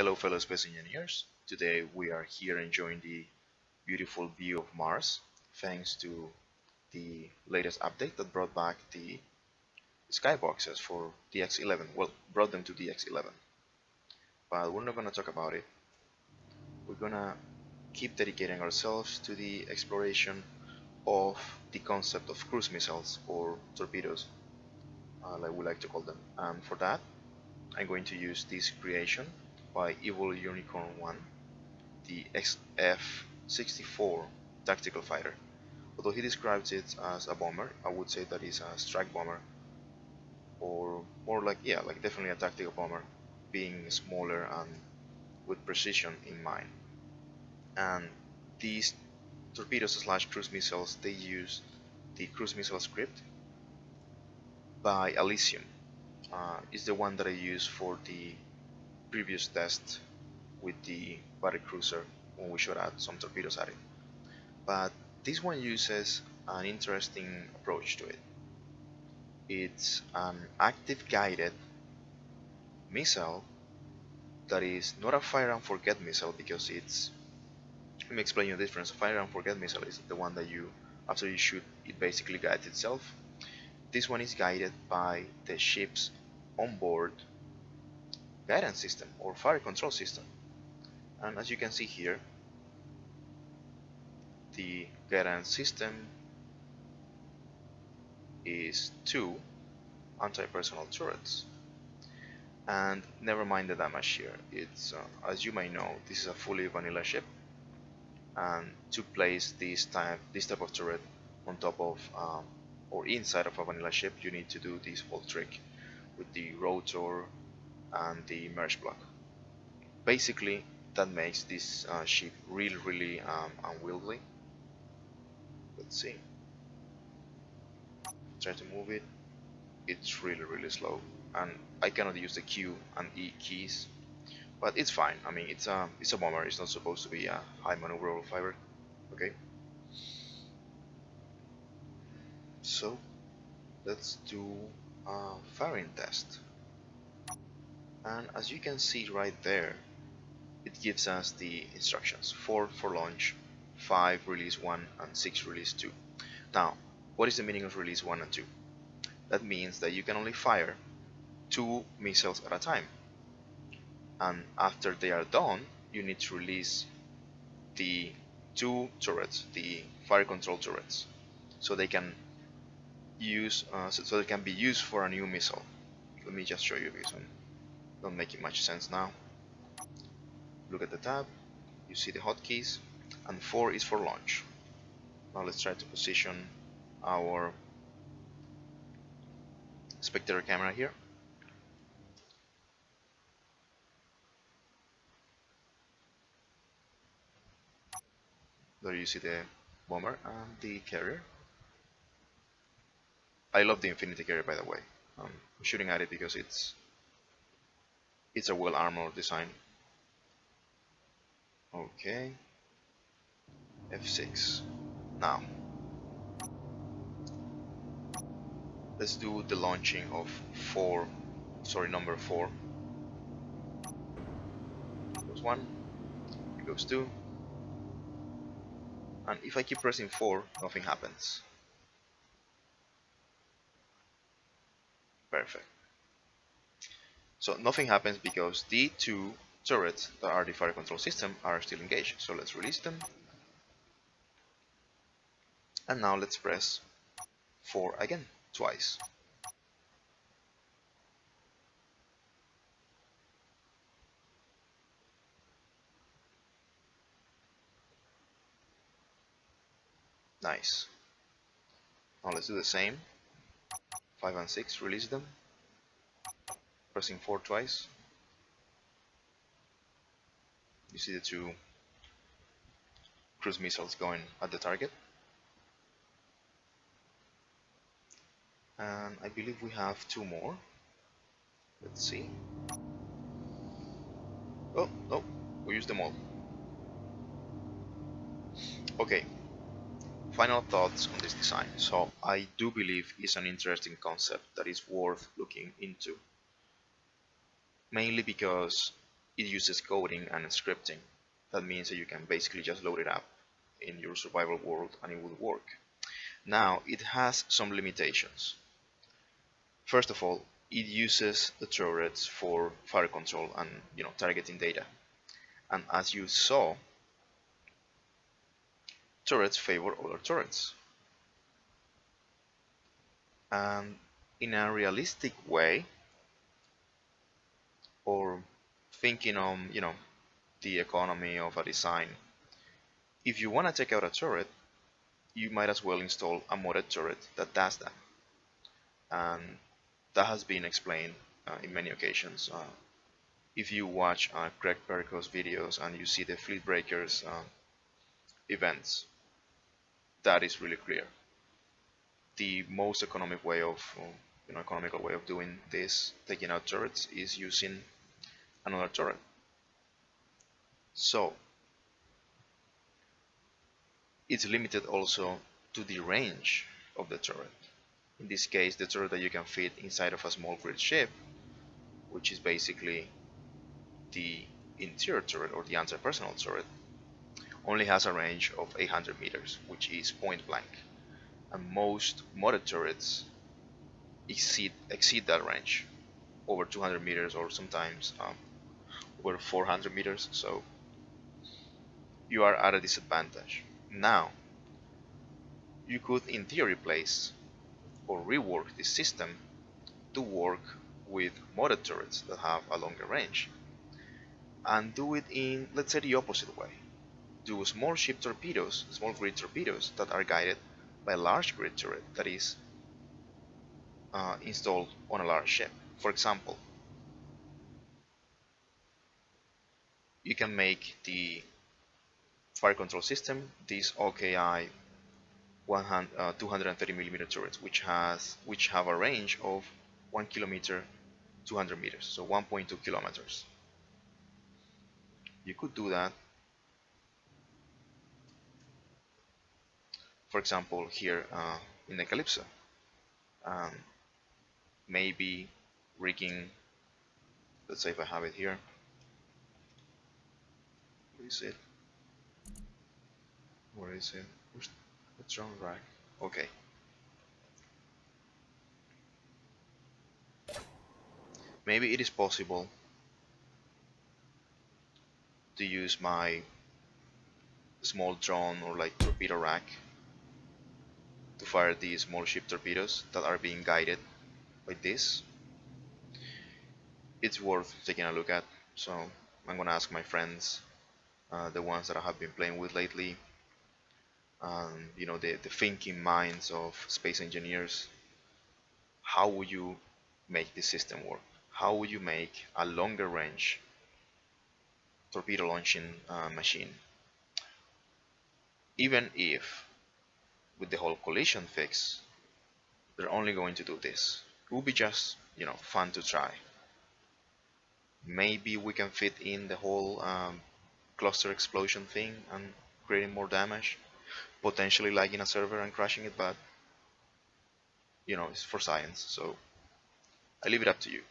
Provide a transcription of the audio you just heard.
Hello fellow space engineers, today we are here enjoying the beautiful view of Mars thanks to the latest update that brought back the skyboxes for the X11, well, brought them to the X11. But we're not going to talk about it, we're going to keep dedicating ourselves to the exploration of the concept of cruise missiles or torpedoes, like we like to call them, and for that I'm going to use this creation by Evil Unicorn 1, the XF-64 tactical fighter. Although he describes it as a bomber, I would say that it's a strike bomber, or more like, yeah, like definitely a tactical bomber, being smaller and with precision in mind. And these torpedoes slash cruise missiles, they use the cruise missile script by Elysium. It's the one that I used for the previous test with the battlecruiser when we shot out some torpedoes at it. But this one uses an interesting approach to it. It's an active guided missile that is not a fire and forget missile, because it's, let me explain you the difference. A fire and forget missile is the one that you, after you shoot, it basically guides itself. This one is guided by the ship's onboard guidance system or fire control system. And as you can see here, the guidance system is 2 anti-personnel turrets. And never mind the damage here. It's as you may know, this is a fully vanilla ship, and to place this type of turret on top of or inside of a vanilla ship, you need to do this whole trick with the rotor and the merge block. Basically, that makes this ship really unwieldy. Let's see. Try to move it. It's really slow, and I cannot use the Q and E keys, but it's fine. I mean, it's a bomber. It's not supposed to be a high maneuverable fighter. Okay. So let's do a firing test. And as you can see right there, it gives us the instructions: 4 for launch, 5 release 1, and 6 release 2. Now, what is the meaning of release 1 and 2? That means that you can only fire 2 missiles at a time, and after they are done, you need to release the 2 turrets, the fire control turrets, so they can use so they can be used for a new missile. Let me just show you this one. Not making much sense now. Look at the tab, you see the hotkeys, and 4 is for launch. Now let's try to position our spectator camera here. There you see the bomber and the carrier. I love the Infinity carrier, by the way. I'm shooting at it because it's a well armored design. Okay, F6. Now let's do the launching of number 4. Goes 1, it goes 2, and if I keep pressing 4, nothing happens. Perfect. So nothing happens because the 2 turrets that are the fire control system are still engaged. So let's release them. And now let's press 4 again, twice. Nice. Now let's do the same. 5 and 6, release them. Pressing 4 twice. You see the 2 cruise missiles going at the target. And I believe we have 2 more. Let's see. Oh, no, we used them all. Okay, final thoughts on this design. So I do believe it's an interesting concept that is worth looking into. Mainly because it uses coding and scripting. That means that you can basically just load it up in your survival world and it will work. Now, it has some limitations. First of all, it uses the turrets for fire control and targeting data. And as you saw, turrets favor other turrets. And in a realistic way, or thinking on the economy of a design, if you want to take out a turret, you might as well install a modded turret that does that. And that has been explained in many occasions. If you watch Greg Perico's videos and you see the Fleet Breakers events, that is really clear. The most economical way of doing this, taking out turrets, is using another turret. So it's limited also to the range of the turret. In this case, the turret that you can fit inside of a small grid ship, which is basically the interior turret or the anti-personnel turret, only has a range of 800 meters, which is point blank. And most modded turrets exceed that range, over 200 meters or sometimes over 400 meters, so you are at a disadvantage. Now, you could in theory place or rework this system to work with modded turrets that have a longer range, and do it in, let's say, the opposite way. Do small ship torpedoes, small grid torpedoes that are guided by a large grid turret that is installed on a large ship. For example, you can make the fire control system these OKI 230mm turrets, which have a range of 1 kilometer, 200 meters, so 1.2 kilometers. You could do that, for example, here in the Calypso. Maybe rigging, let's say if I have it here, where is it? Where is it? Where's the drone rack? Okay. Maybe it is possible to use my small drone or like torpedo rack to fire these small ship torpedoes that are being guided by this. It's worth taking a look at, so I'm gonna ask my friends, the ones that I have been playing with lately, the thinking minds of space engineers. How would you make this system work? How would you make a longer range torpedo launching machine? Even if with the whole collision fix they're only going to do this, it would be just fun to try. Maybe we can fit in the whole cluster explosion thing and creating more damage, potentially lagging a server and crashing it, but it's for science, so I leave it up to you.